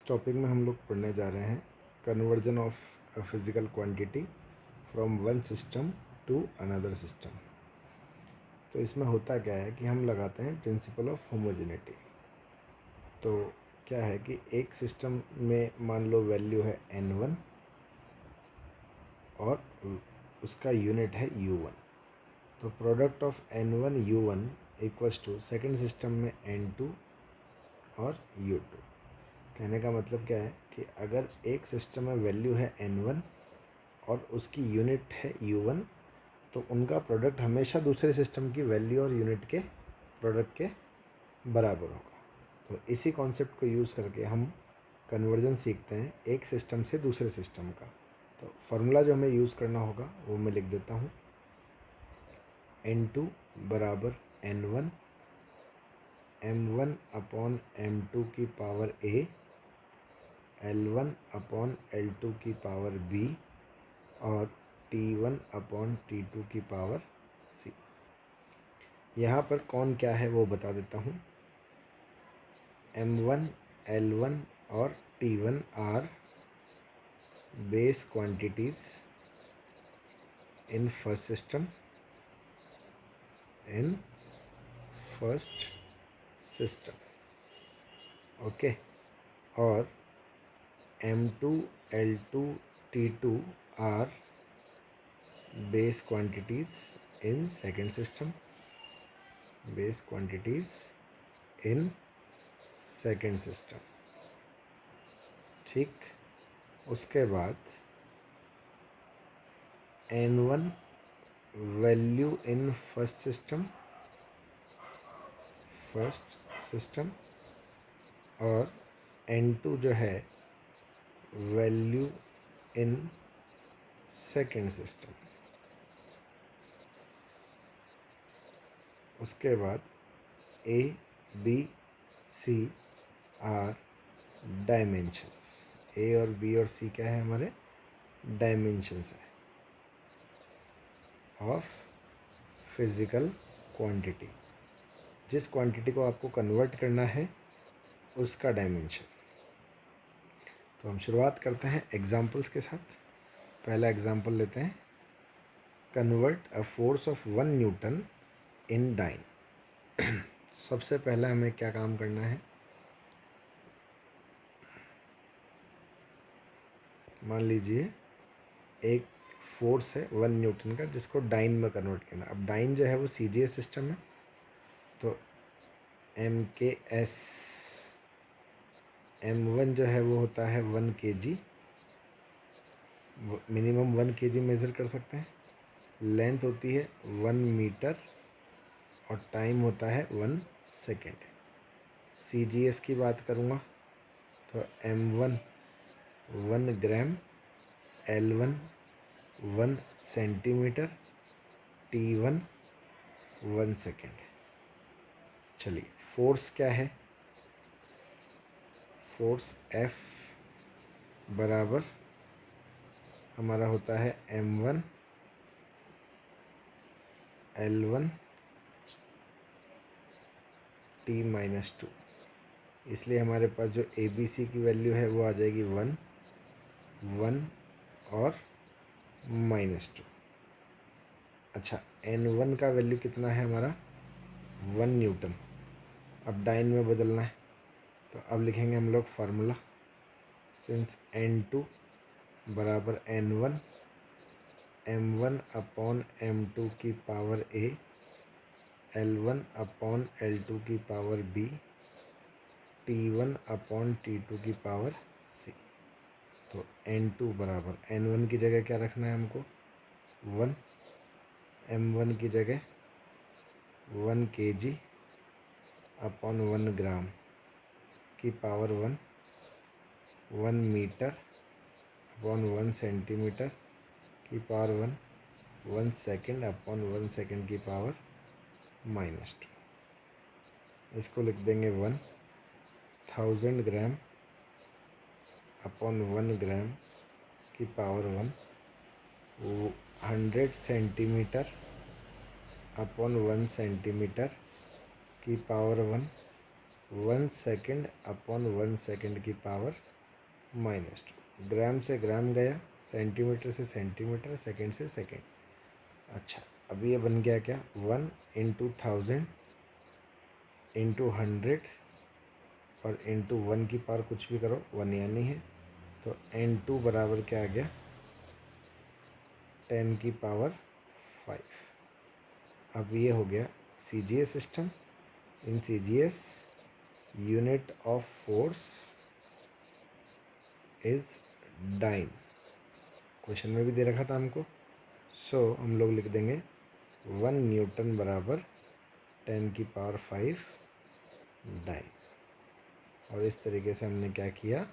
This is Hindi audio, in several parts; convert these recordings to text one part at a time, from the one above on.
टॉपिक में हम लोग पढ़ने जा रहे हैं conversion of physical quantity from one system to another system. तो इसमें होता क्या है कि हम लगाते हैं प्रिंसिपल ऑफ होमोजेनिटी। तो क्या है कि एक सिस्टम में मान लो वैल्यू है n1 और उसका यूनिट है u1। तो product of n1 u1 equals to second system में n2 और u2। कहने का मतलब क्या है कि अगर एक सिस्टम में वैल्यू है n1 और उसकी यूनिट है u1 तो उनका प्रोडक्ट हमेशा दूसरे सिस्टम की वैल्यू और यूनिट के प्रोडक्ट के बराबर होगा। तो इसी कॉन्सेप्ट को यूज़ करके हम कन्वर्जन सीखते हैं एक सिस्टम से दूसरे सिस्टम का। तो फार्मूला जो हमें यूज़ करना होगा वो मैं लिख देता हूँ। n2 बराबर n1 m1 अपॉन m2 की power a L1 upon L2 की पावर b और T1 अपॉन T2 की पावर c। यहाँ पर कौन क्या है वो बता देता हूँ। M1, L1 और T1 are base quantities in first system. Okay. और M2, L2, T2 are base quantities in second system. Base quantities in second system. ठीक। उसके बाद n1 value in first system और n2 जो है वैल्यू इन सेकेंड सिस्टम। उसके बाद a, b, c are dimensions. a और b और c क्या है हमारे डायमेंशंस है ऑफ फिजिकल क्वांटिटी। जिस क्वांटिटी को आपको कन्वर्ट करना है उसका डायमेंशन। तो हम शुरुआत करते हैं एग्जांपल्स के साथ। पहला एग्जांपल लेते हैं। Convert a force of 1 newton in dyne. सबसे पहला हमें क्या काम करना है। मान लीजिए एक फोर्स है 1 न्यूटन का जिसको डाइन में कन्वर्ट करना। अब डाइन जो है वो CGS सिस्टम है। तो MKS M1 जो है वो होता है 1 kg। मिनिमम 1 kg मेज़र कर सकते हैं। लेंथ होती है 1 मीटर और टाइम होता है 1 सेकेंड। CGS की बात करूँगा तो M1 1 ग्राम, L1 1 सेंटीमीटर, T1 1 सेकेंड। चलिए फोर्स क्या है। फोर्स F बराबर हमारा होता है M1 L1 T-2। इसलिए हमारे पास जो ABC की वैल्यू है वो आ जाएगी 1 1 और -2। अच्छा N1 का वैल्यू कितना है हमारा 1 न्यूटन। अब डाइन में बदलना है तो अब लिखेंगे हम लोग फार्मूला। सिंस N2 बराबर N1 M1 अपॉन M2 की power A L1 upon L2 की power B T1 upon T2 की पावर C। तो N2 बराबर N1 की जगह क्या रखना है हमको 1, M1 की जगह 1 kg अपॉन 1 ग्राम की पावर 1, 1 मीटर अपॉन 1 सेंटीमीटर की पावर 1, 1 सेकेंड अपॉन 1 सेकेंड की पावर -2। इसको लिख देंगे 1000 ग्राम अपॉन 1 ग्राम की पावर 1, 100 सेंटीमीटर अपॉन 1 सेंटीमीटर की पावर 1, 1 सेकेंड अपॉन 1 सेकेंड की पावर -2। ग्राम से ग्राम गया, सेंटीमीटर से सेंटीमीटर, सेकंड से सेकंड। अच्छा, अब ये बन गया क्या, 1 इंटू 1000 इंटू 100 और इंटू 1 की पावर कुछ भी करो, 1 यानी है, तो n2 बराबर क्या आ गया, 10 की पावर 5। अब ये हो गया CGS system. In CGS unit of force is dyne. Question में भी दे रखा था हमको। सो हम लोग लिख देंगे 1 न्यूटन बराबर 10 की पावर 5 डाइन। और इस तरीके से हमने क्या किया,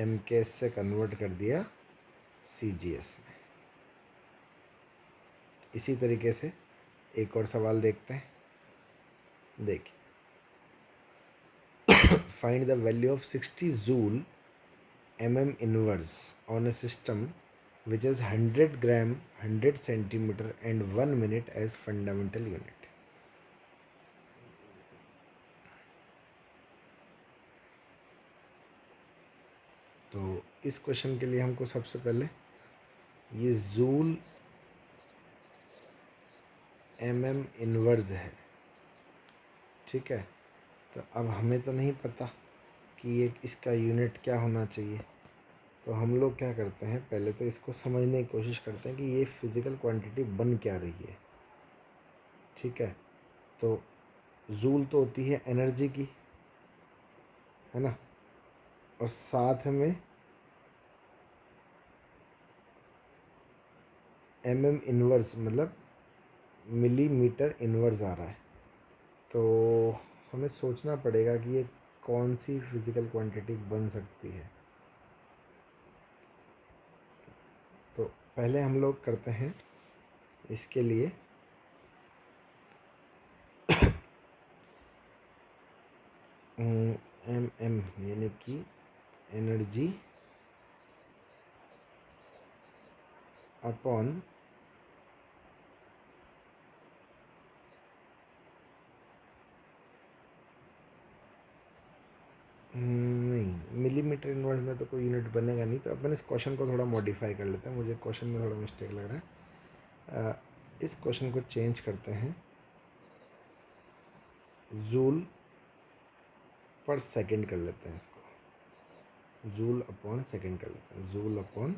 MKS से कन्वर्ट कर दिया CGS में। इसी तरीके से एक और सवाल देखते हैं। देखिए, find the value of 60 joule mm inverse on a system which is 100 gram 100 centimeter and 1 minute as fundamental unit। तो इस क्वेश्चन के लिए हमको सबसे पहले ये जूल mm इनवर्स है, ठीक है। तो अब हमें तो नहीं पता कि ये इसका यूनिट क्या होना चाहिए, तो हम लोग क्या करते हैं, पहले तो इसको समझने की कोशिश करते हैं कि ये फिज़िकल क्वांटिटी बन क्या रही है, ठीक है। तो जूल तो होती है एनर्जी की, है ना, और साथ में इनवर्स मतलब मिलीमीटर इनवर्स आ रहा है। तो हमें सोचना पड़ेगा कि ये कौन सी फिज़िकल क्वांटिटी बन सकती है। तो पहले हम लोग करते हैं इसके लिए यानी कि एनर्जी अपॉन नहीं, मिलीमीटर इनवर्स में तो कोई यूनिट बनेगा नहीं। तो अपन इस क्वेश्चन को थोड़ा मॉडिफाई कर लेते हैं, मुझे क्वेश्चन में थोड़ा मिस्टेक लग रहा है। इस क्वेश्चन को चेंज करते हैं, जूल पर सेकंड कर लेते हैं इसको, जूल अपॉन सेकंड कर लेते हैं, जूल अपॉन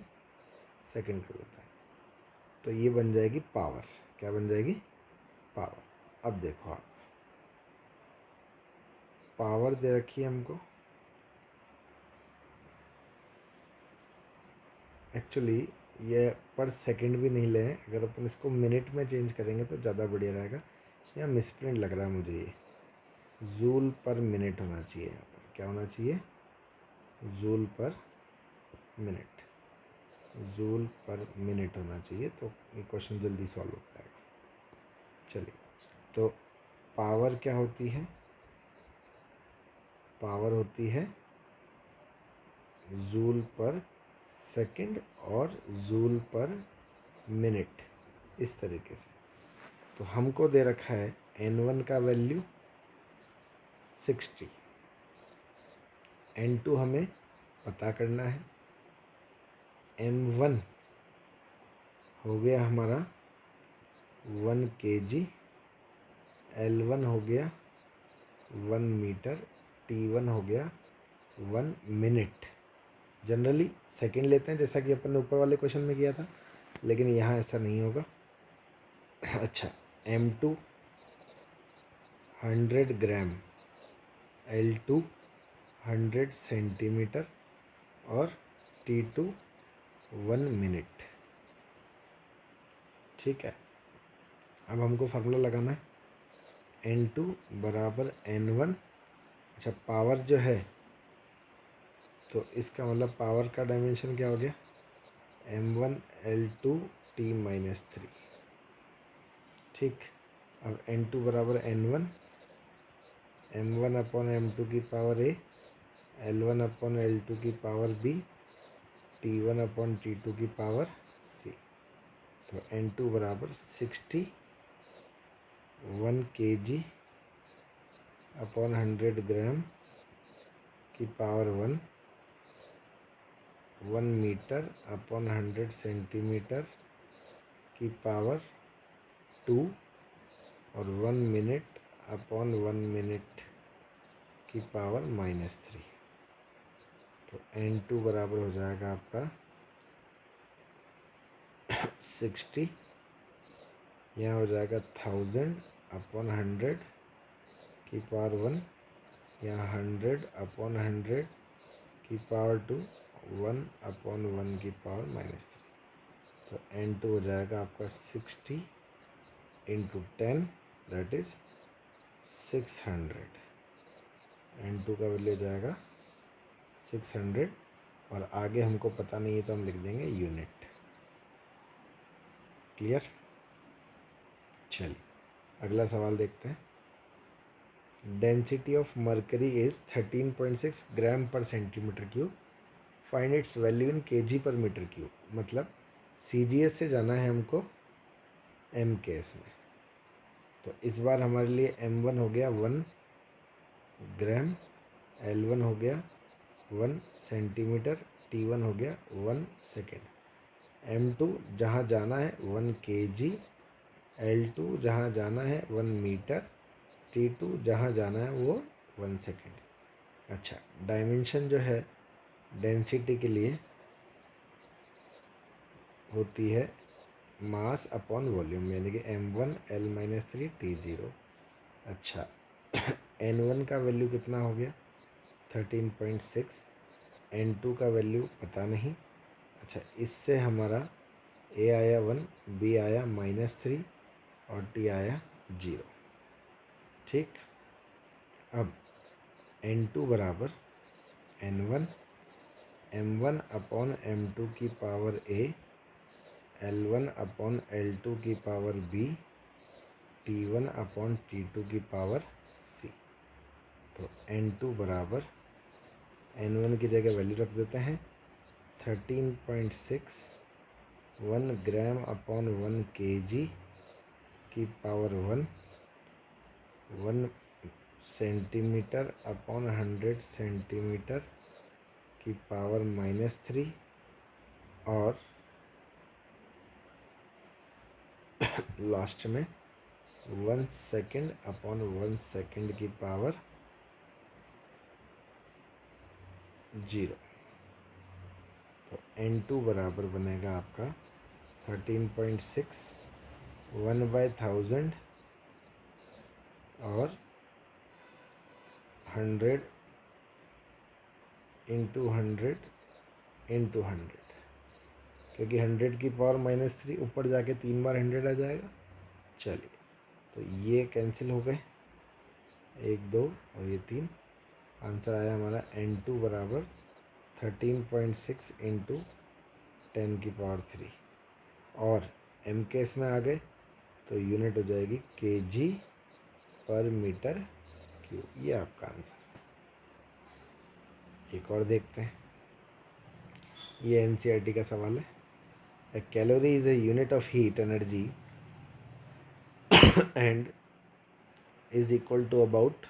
सेकंड कर लेते हैं। तो ये बन जाएगी पावर। क्या बन जाएगी, पावर। अब देखो आप, पावर दे रखी है हमको, एक्चुअली ये पर सेकंड भी नहीं ले, अगर अपन इसको मिनट में चेंज करेंगे तो ज़्यादा बढ़िया रहेगा। यहाँ मिसप्रिंट लग रहा है मुझे, ये जूल पर मिनट होना चाहिए। यहाँ पर क्या होना चाहिए, जूल पर मिनट, जूल पर मिनट होना चाहिए, तो ये क्वेश्चन जल्दी सॉल्व हो पाएगा। चलिए, तो पावर क्या होती है, पावर होती है जूल पर सेकंड और जूल पर मिनट, इस तरीके से। तो हमको दे रखा है n1 का वैल्यू 60, n2 हमें पता करना है, m1 हो गया हमारा 1 kg, L1 हो गया 1 मीटर, T1 हो गया 1 मिनट। जनरली सेकंड लेते हैं जैसा कि अपन ने ऊपर वाले क्वेश्चन में किया था, लेकिन यहाँ ऐसा नहीं होगा। अच्छा, M2 100 ग्राम, L2 100 सेंटीमीटर और T2 1 मिनट, ठीक है। अब हमको फार्मूला लगाना है N2 बराबर N1। अच्छा, पावर जो है, तो इसका मतलब पावर का डायमेंशन क्या हो गया, M1 L2 T-3, ठीक। अब N2 बराबर N1, M1 अपॉन M2 की power A, L1 upon L2 की power B, T1 upon T2 की पावर C। तो N2 बराबर 60 1 kg अपॉन 100 ग्राम की पावर 1 1 मीटर अपॉन 100 सेंटीमीटर की पावर 2 और 1 मिनट अपॉन 1 मिनट की पावर -3। तो n2 बराबर हो जाएगा आपका 60, यहाँ हो जाएगा 1000 अपॉन 100 की पावर 1, यहाँ 100 अपॉन 100 की पावर 2, 1 अपॉन 1 की पावर -3। तो n2 हो जाएगा आपका 60 इंटू 10 दैट इज़ 600। n2 का वैल्यू हो जाएगा 600 और आगे हमको पता नहीं है तो हम लिख देंगे यूनिट। क्लियर? चलिए अगला सवाल देखते हैं। डेंसिटी ऑफ मर्करी इज 13.6 ग्राम पर centimetre cube, find its value in KG पर मीटर क्यूब। मतलब CGS से जाना है हमको MKS में। तो इस बार हमारे लिए M1 हो गया 1 ग्राम, L1 हो गया 1 सेंटीमीटर, T1 हो गया 1 सेकेंड, M2 जहाँ जाना है 1 kg, L2 जहाँ जाना है 1 मीटर, T2 जहाँ जाना है वो 1 सेकेंड। अच्छा, डायमेंशन जो है डेंसिटी के लिए होती है मास अपॉन वॉल्यूम, यानी कि M1 L-3 T0। अच्छा N1 का वैल्यू कितना हो गया 13.6, N2 का वैल्यू पता नहीं। अच्छा, इससे हमारा A आया 1, B आया -3 और T आया 0। ठीक, अब N2 बराबर N1 M1 अपॉन M2 की power A, L1 upon L2 की power B, T1 upon T2 की पावर C। तो N2 बराबर N1 की जगह वैल्यू रख देते हैं 13.6, 1 ग्राम अपॉन 1 kg की पावर 1, 1 सेंटीमीटर अपॉन 100 सेंटीमीटर की पावर -3 और लास्ट में 1 सेकेंड अपॉन 1 सेकेंड की पावर 0। तो N2 बराबर बनेगा आपका 13.6, 1/1000 और 100 इंटू 100 इंटू 100, क्योंकि 100 की पावर -3 ऊपर जाके 3 बार 100 आ जाएगा। चलिए, तो ये कैंसिल हो गए, 1 2 और ये 3। आंसर आया हमारा N2 बराबर 13.6 इंटू 10 की पावर 3 और MKS में आ गए तो यूनिट हो जाएगी kg पर मीटर क्यूब। ये आपका आंसर। एक और देखते हैं, ये NCERT का सवाल है। A calorie is a unit of heat energy and is equal to about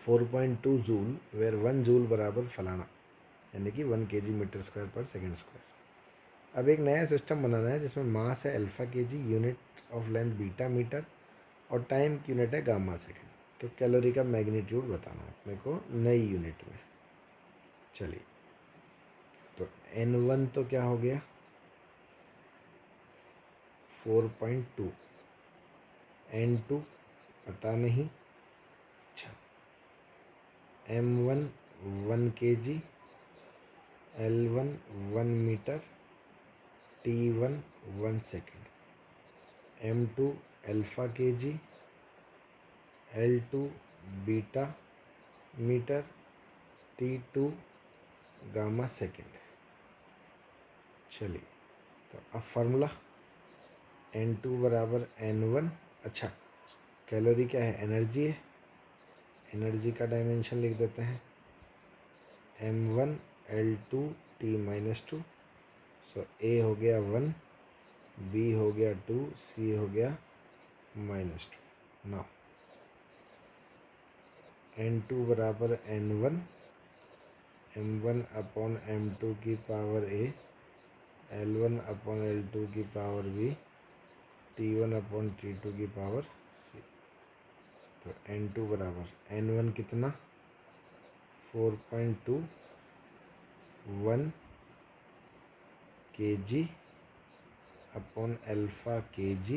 4.2 joule, where 1 joule बराबर फलाना, यानी कि 1 kg metre square per second square. अब एक नया सिस्टम बनाना है जिसमें मास है alpha kg, unit of length beta metre और टाइम की यूनिट है गामा सेकेंड। तो कैलोरी का मैग्नीट्यूड बताना अपने को नई यूनिट में। चलिए, तो N1 तो क्या हो गया 4.2, N2 पता नहीं। अच्छा, M1 1 kg, L1 1 metre, T1 1 second, M2 alpha kg, L2 beta metre, T2 gamma second. चलिए, तो अब फार्मूला N2 बराबर N1। अच्छा, कैलोरी क्या है, एनर्जी है, एनर्जी का डायमेंशन लिख देते हैं M1 L2 T-2। So A हो गया 1, B हो गया 2, C हो गया -2। नाउ N2 बराबर N1, m1 अपॉन m2 की power a, l1 upon l2 की power b, t1 upon t2 की पावर c। तो n2 बराबर n1 कितना 4.21 kg अपॉन अल्फ़ा kg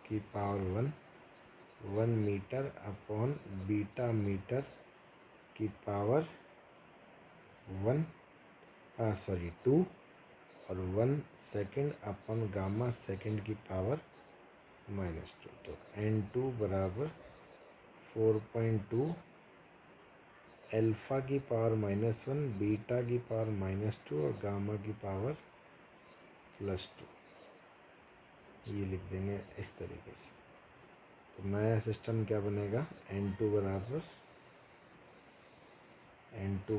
की power 1 metre upon beta metre की पावर 2 और 1 सेकेंड अपॉन गामा सेकेंड की पावर -2। तो n2 बराबर 4.2 अल्फ़ा की पावर -1, बीटा की पावर -2 और गामा की पावर +2। ये लिख देंगे इस तरीके से। तो नया सिस्टम क्या बनेगा, n2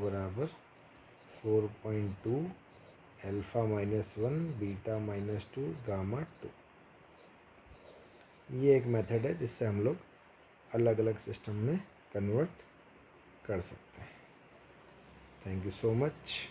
बराबर 4.2 अल्फ़ा -1 बीटा -2 गामा 2। ये एक मेथड है जिससे हम लोग अलग अलग सिस्टम में कन्वर्ट कर सकते हैं। Thank you so much.